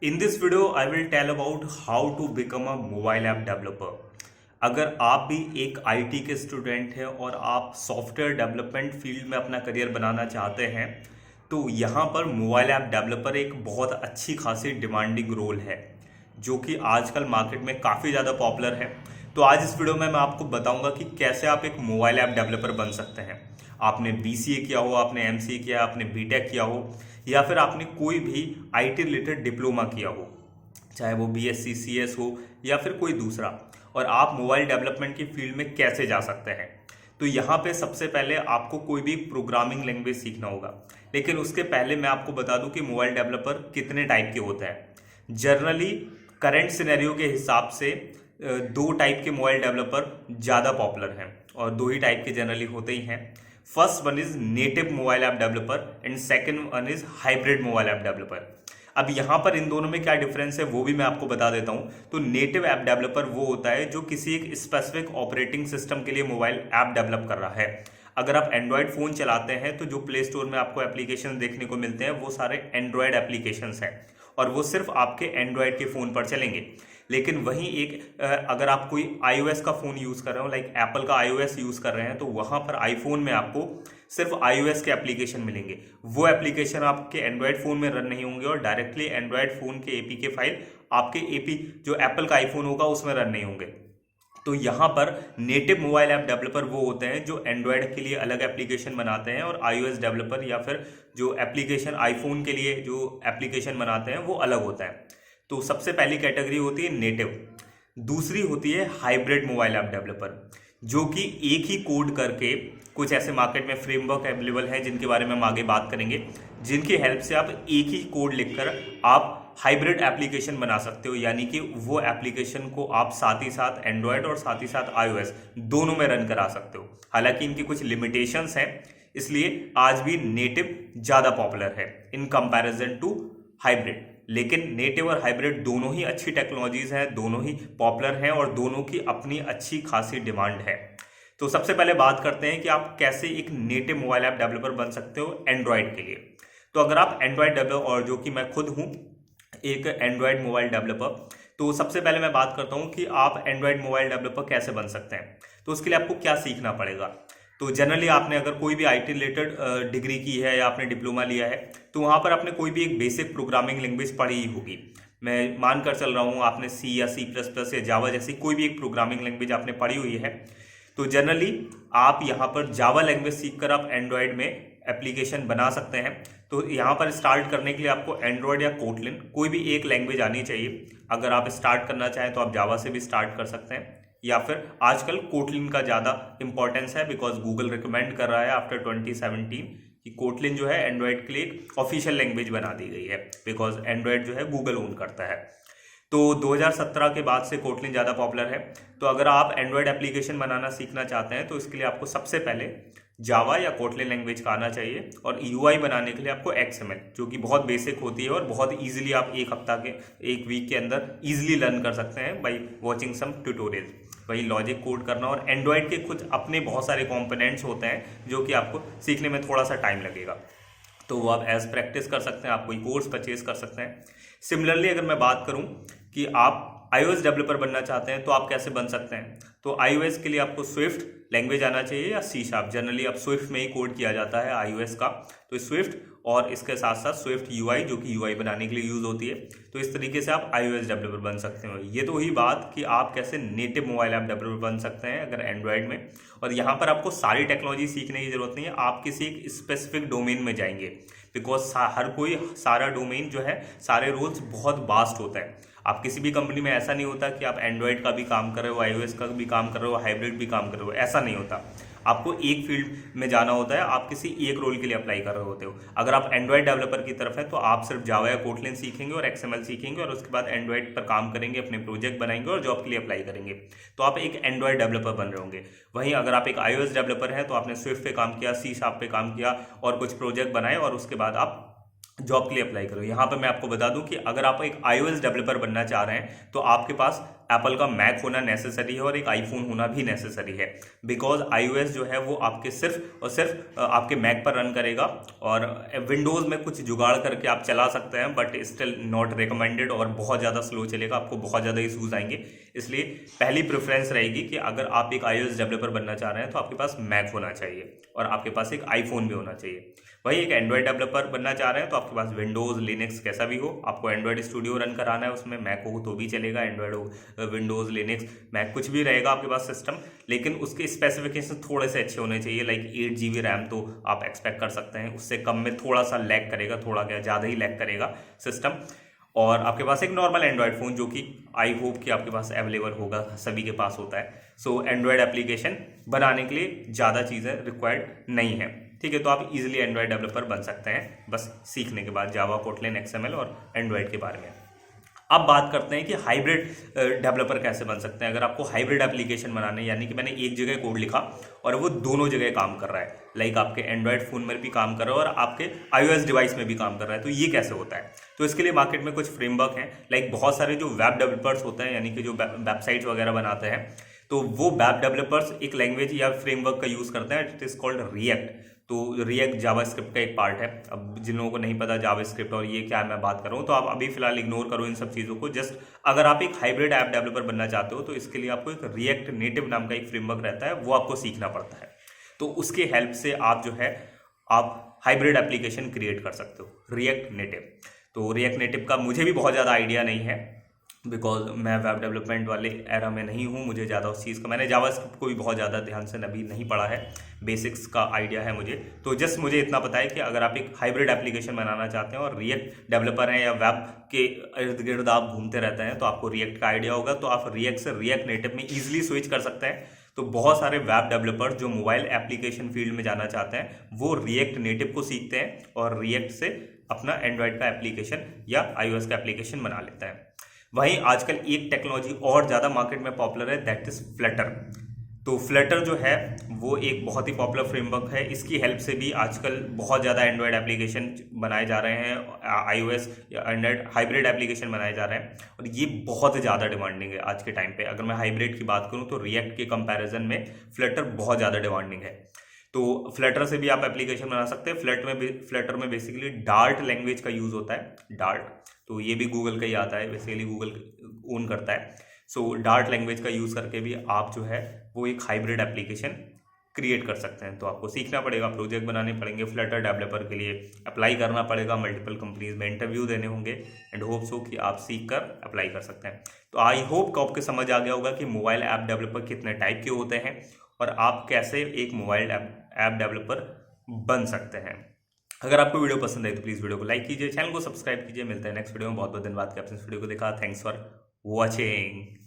In this video, I will tell about how to become a mobile app developer. अगर आप भी एक IT के स्टूडेंट हैं और आप सॉफ्टवेयर डेवलपमेंट फील्ड में अपना करियर बनाना चाहते हैं तो यहाँ पर मोबाइल ऐप डेवलपर एक बहुत अच्छी खासी डिमांडिंग रोल है जो कि आजकल मार्केट में काफ़ी ज़्यादा पॉपुलर है। तो आज इस वीडियो में मैं आपको बताऊंगा कि कैसे आप एक मोबाइल ऐप डेवलपर बन सकते हैं। आपने बीसीए किया हो, आपने एमसीए किया, आपने बीटेक किया हो या फिर आपने कोई भी आईटी रिलेटेड डिप्लोमा किया हो, चाहे वो बीएससी सीएस हो या फिर कोई दूसरा, और आप मोबाइल डेवलपमेंट की फील्ड में कैसे जा सकते हैं। तो यहाँ पे सबसे पहले आपको कोई भी प्रोग्रामिंग लैंग्वेज सीखना होगा, लेकिन उसके पहले मैं आपको बता दूं कि मोबाइल डेवलपर कितने टाइप के होते हैं। जनरली करंट सिनेरियो के हिसाब से दो टाइप के मोबाइल डेवलपर ज़्यादा पॉपुलर हैं और दो ही टाइप के जनरली होते ही हैं। First one is native mobile app developer and second one is hybrid mobile app developer. अब यहाँ पर इन दोनों में क्या डिफरेंस है वो भी मैं आपको बता देता हूँ। तो नेटिव ऐप डेवलपर वो होता है जो किसी एक स्पेसिफिक ऑपरेटिंग सिस्टम के लिए मोबाइल ऐप डेवलप कर रहा है। अगर आप एंड्रॉयड फ़ोन चलाते हैं तो जो प्ले स्टोर में आपको एप्लीकेशन देखने को मिलते हैं वो सारे एंड्रॉयड एप्लीकेशंस हैं और वो सिर्फ आपके एंड्रॉयड के फ़ोन पर चलेंगे। लेकिन वहीं एक अगर आप कोई iOS का फ़ोन यूज़ कर रहे हो, लाइक एप्पल का iOS यूज़ कर रहे हैं, तो वहाँ पर आईफोन में आपको सिर्फ iOS के एप्लीकेशन मिलेंगे। वो एप्लीकेशन आपके एंड्रॉयड फ़ोन में रन नहीं होंगे और डायरेक्टली एंड्रॉयड फ़ोन के एपीके फाइल आपके एपी जो एप्पल का आईफोन होगा उसमें रन नहीं होंगे। तो यहाँ पर नेटिव मोबाइल ऐप डेवलपर वो होते हैं जो एंड्रॉयड के लिए अलग एप्लीकेशन बनाते हैं और iOS डेवलपर या फिर जो एप्लीकेशन आईफोन के लिए जो एप्लीकेशन बनाते हैं वो अलग होता है। तो सबसे पहली कैटेगरी होती है नेटिव। दूसरी होती है हाइब्रिड मोबाइल ऐप डेवलपर, जो कि एक ही कोड करके कुछ ऐसे मार्केट में फ्रेमवर्क अवेलेबल है जिनके बारे में हम आगे बात करेंगे, जिनकी हेल्प से आप एक ही कोड लिखकर आप हाइब्रिड एप्लीकेशन बना सकते हो। यानी कि वो एप्लीकेशन को आप साथ ही साथ एंड्रॉयड और साथ ही साथ iOS दोनों में रन करा सकते हो। हालांकि इनकी कुछ लिमिटेशंस हैं, इसलिए आज भी नेटिव ज़्यादा पॉपुलर है इन कंपैरिजन टू हाइब्रिड। लेकिन नेटिव और हाइब्रिड दोनों ही अच्छी टेक्नोलॉजीज हैं, दोनों ही पॉपुलर हैं और दोनों की अपनी अच्छी खासी डिमांड है। तो सबसे पहले बात करते हैं कि आप कैसे एक नेटिव मोबाइल ऐप डेवलपर बन सकते हो एंड्रॉयड के लिए। तो अगर आप एंड्रॉयड डेवलपर, और जो कि मैं खुद हूँ एक एंड्रॉयड मोबाइल डेवलपर, तो सबसे पहले मैं बात करता हूँ कि आप एंड्रॉयड मोबाइल डेवलपर कैसे बन सकते हैं। तो उसके लिए आपको क्या सीखना पड़ेगा। तो जनरली आपने अगर कोई भी आईटी रिलेटेड डिग्री की है या आपने डिप्लोमा लिया है तो वहाँ पर आपने कोई भी एक बेसिक प्रोग्रामिंग लैंग्वेज पढ़ी ही होगी। मैं मान कर चल रहा हूँ आपने सी या C++ या जावा जैसी कोई भी एक प्रोग्रामिंग लैंग्वेज आपने पढ़ी हुई है। तो जनरली आप यहाँ पर जावा लैंग्वेज सीखकर आप एंड्रॉयड में एप्लीकेशन बना सकते हैं। तो यहाँ पर स्टार्ट करने के लिए आपको एंड्रॉयड या कोटलिन कोई भी एक लैंग्वेज आनी चाहिए। अगर आप स्टार्ट करना चाहें तो आप जावा से भी स्टार्ट कर सकते हैं, या फिर आजकल कोटलिन का ज़्यादा इंपॉर्टेंस है बिकॉज गूगल रिकमेंड कर रहा है आफ्टर 2017 कि कोटलिन जो है एंड्रॉयड के लिए एक ऑफिशियल लैंग्वेज बना दी गई है बिकॉज एंड्रॉयड जो है गूगल ओन करता है। तो 2017 के बाद से कोटलिन ज़्यादा पॉपुलर है। तो अगर आप एंड्रॉयड एप्लीकेशन बनाना सीखना चाहते हैं तो इसके लिए आपको सबसे पहले जावा या कोटलिन लैंग्वेज का आना चाहिए, और यूआई बनाने के लिए आपको XML, जो कि बहुत बेसिक होती है और बहुत इजीली आप एक वीक के अंदर इजीली लर्न कर सकते हैं बाय वाचिंग सम ट्यूटोरियल। वही लॉजिक कोड करना, और एंड्रॉयड के कुछ अपने बहुत सारे कंपोनेंट्स होते हैं जो कि आपको सीखने में थोड़ा सा टाइम लगेगा, तो वो आप एज प्रैक्टिस कर सकते हैं, आप कोई कोर्स परचेज कर सकते हैं। सिमिलरली अगर मैं बात करूं कि आप iOS डेवलपर बनना चाहते हैं तो आप कैसे बन सकते हैं। तो iOS के लिए आपको स्विफ्ट लैंग्वेज आना चाहिए या C#। जनरली अब स्विफ्ट में ही कोड किया जाता है iOS का, तो स्विफ्ट और इसके साथ साथ स्विफ्ट UI जो कि UI बनाने के लिए यूज़ होती है। तो इस तरीके से आप iOS डेवलपर बन सकते हो। ये तो हुई बात कि आप कैसे नेटिव मोबाइल ऐप डेवलपर बन सकते हैं अगर एंड्रॉयड में। और यहाँ पर आपको सारी टेक्नोलॉजी सीखने की जरूरत नहीं है, आप किसी एक स्पेसिफिक डोमेन में जाएंगे बिकॉज हर कोई सारा डोमेन जो है, सारे रोल्स बहुत वास्ट होता है। आप किसी भी कंपनी में ऐसा नहीं होता कि आप एंड्रॉयड का भी काम कर रहे हो, iOS का भी काम कर रहे हो, हाइब्रिड भी काम कर रहे हो, ऐसा नहीं होता। आपको एक फील्ड में जाना होता है, आप किसी एक रोल के लिए अप्लाई कर रहे होते हो। अगर आप एंड्रॉयड डेवलपर की तरफ है तो आप सिर्फ जावा या कोटलिन सीखेंगे और XML सीखेंगे और उसके बाद एंड्रॉयड पर काम करेंगे, अपने प्रोजेक्ट बनाएंगे और जॉब के लिए अप्लाई करेंगे, तो आप एक एंड्रॉयड डेवलपर बन रहे होंगे। वहीं अगर आप एक iOS डेवलपर हैं तो आपने स्विफ्ट पे काम किया, C# पे काम किया और कुछ प्रोजेक्ट बनाए और उसके बाद आप जॉब के लिए अप्लाई करो। यहाँ पर मैं आपको बता दूं कि अगर आप एक iOS डेवलपर बनना चाह रहे हैं तो आपके पास एप्पल का मैक होना नेसेसरी है और एक आईफोन होना भी नेसेसरी है, बिकॉज iOS जो है वो आपके सिर्फ और सिर्फ आपके मैक पर रन करेगा, और विंडोज़ में कुछ जुगाड़ करके आप चला सकते हैं, बट स्टिल नॉट रिकमेंडेड और बहुत ज़्यादा स्लो चलेगा, आपको बहुत ज़्यादा इशूज़ आएंगे। इसलिए पहली प्रेफरेंस रहेगी कि अगर आप एक iOS डेवलपर बनना चाह रहे हैं तो आपके पास मैक होना चाहिए और आपके पास एक आईफोन भी होना चाहिए। वही एक एंड्रॉयड डेवलपर बनना चाह रहे हैं तो आपके पास विंडोज़ लिनक्स कैसा भी हो, आपको एंड्रॉयड स्टूडियो रन कराना है, उसमें मैक हो तो भी चलेगा, एंड्रॉयड हो, विंडोज़ लिनक्स मैक कुछ भी रहेगा आपके पास सिस्टम, लेकिन उसके स्पेसिफिकेशन थोड़े से अच्छे होने चाहिए। लाइक 8 GB रैम तो आप एक्सपेक्ट कर सकते हैं, उससे कम में थोड़ा सा लैग करेगा, थोड़ा क्या ज़्यादा ही लैग करेगा सिस्टम। और आपके पास एक नॉर्मल एंड्रॉयड फ़ोन जो कि आई होप कि आपके पास अवेलेबल होगा, सभी के पास होता है। सो एंड्रॉयड एप्लीकेशन बनाने के लिए ज़्यादा चीज़ें रिक्वायर्ड नहीं है, ठीक है। तो आप इजीली एंड्रॉयड डेवलपर बन सकते हैं बस सीखने के बाद जावा, कोटलिन, XML और एंड्रॉयड के बारे में। अब बात करते हैं कि हाइब्रिड डेवलपर कैसे बन सकते हैं। अगर आपको हाइब्रिड एप्लीकेशन बनाने, यानी कि मैंने एक जगह कोड लिखा और वो दोनों जगह काम कर रहा है, लाइक आपके एंड्रॉयड फ़ोन में भी काम कर रहा है और आपके iOS डिवाइस में भी काम कर रहा है, तो ये कैसे होता है। तो इसके लिए मार्केट में कुछ फ्रेमवर्क हैं, लाइक बहुत सारे जो वेब डेवलपर्स होते हैं, यानी कि जो वेबसाइट्स वगैरह बनाते हैं, तो वो वेब डेवलपर्स एक लैंग्वेज या फ्रेमवर्क का यूज़ करते हैं, इट इज़ कॉल्ड रिएक्ट। तो रिएक्ट जावास्क्रिप्ट का एक पार्ट है। अब जिन लोगों को नहीं पता जावास्क्रिप्ट और ये क्या मैं बात कर रहा हूँ, तो आप अभी फिलहाल इग्नोर करो इन सब चीज़ों को। जस्ट अगर आप एक हाइब्रिड ऐप डेवलपर बनना चाहते हो तो इसके लिए आपको एक रिएक्ट नेटिव नाम का एक फ्रेमवर्क रहता है, वो आपको सीखना पड़ता है। तो उसके हेल्प से आप जो है आप हाइब्रिड एप्लीकेशन क्रिएट कर सकते हो, रिएक्ट नेटिव। तो रिएक्ट नेटिव का मुझे भी बहुत ज़्यादा आइडिया नहीं है, बिकॉज मैं वेब डेवलपमेंट वाले एरा में नहीं हूँ, मुझे ज़्यादा उस चीज़ का, मैंने जावास्क्रिप्ट को भी बहुत ज़्यादा ध्यान से अभी नहीं पढ़ा है, बेसिक्स का आइडिया है मुझे। तो जस्ट मुझे इतना पता है कि अगर आप एक हाइब्रिड एप्लीकेशन बनाना चाहते हैं और रिएक्ट डेवलपर हैं या वेब के इर्द गिर्द आप घूमते रहते हैं, तो आपको रिएक्ट का आइडिया होगा, तो आप रिएक्ट से रिएक्ट नेटिव में ईजिली स्विच कर सकते हैं। तो बहुत सारे वेब डेवलपर्स जो मोबाइल एप्लीकेशन फील्ड में जाना चाहते हैं वो रिएक्ट नेटिव को सीखते हैं और रिएक्ट से अपना एंड्रॉयड का एप्लीकेशन या iOS का एप्लीकेशन बना लेते हैं। वहीं आजकल एक टेक्नोलॉजी और ज़्यादा मार्केट में पॉपुलर है, दैट इज़ फ्लटर। तो फ्लटर जो है वो एक बहुत ही पॉपुलर फ्रेमवर्क है, इसकी हेल्प से भी आजकल बहुत ज़्यादा एंड्रॉयड एप्लीकेशन बनाए जा रहे हैं, iOS या एंड्रॉयड हाइब्रिड एप्लीकेशन बनाए जा रहे हैं, और ये बहुत ज़्यादा डिमांडिंग है आज के टाइम पे। अगर मैं हाइब्रिड की बात करूँ तो रिएक्ट के कंपैरिजन में फ्लटर बहुत ज़्यादा डिमांडिंग है। तो फ्लटर से भी आप एप्लीकेशन बना सकते हैं। फ्लटर में बेसिकली डार्ट लैंग्वेज का यूज़ होता है, डार्ट, तो ये भी गूगल का ही आता है, बेसिकली गूगल ओन करता है। सो डार्ट लैंग्वेज का यूज़ करके भी आप जो है वो एक हाइब्रिड एप्लीकेशन क्रिएट कर सकते हैं। तो आपको सीखना पड़ेगा, प्रोजेक्ट बनाने पड़ेंगे फ्लटर डेवलपर के लिए, अप्लाई करना पड़ेगा, मल्टीपल कंपनीज में इंटरव्यू देने होंगे, एंड होप सो कि आप सीख कर अप्लाई कर सकते हैं। तो आई होप कि आपको समझ आ गया होगा कि मोबाइल ऐप डेवलपर कितने टाइप के होते हैं और आप कैसे एक मोबाइल ऐप डेवलपर बन सकते हैं। अगर आपको वीडियो पसंद आई तो प्लीज़ वीडियो को लाइक कीजिए, चैनल को सब्सक्राइब कीजिए। मिलते हैं नेक्स्ट वीडियो में। बहुत बहुत धन्यवाद कि आपने इस वीडियो को देखा। Thanks for watching.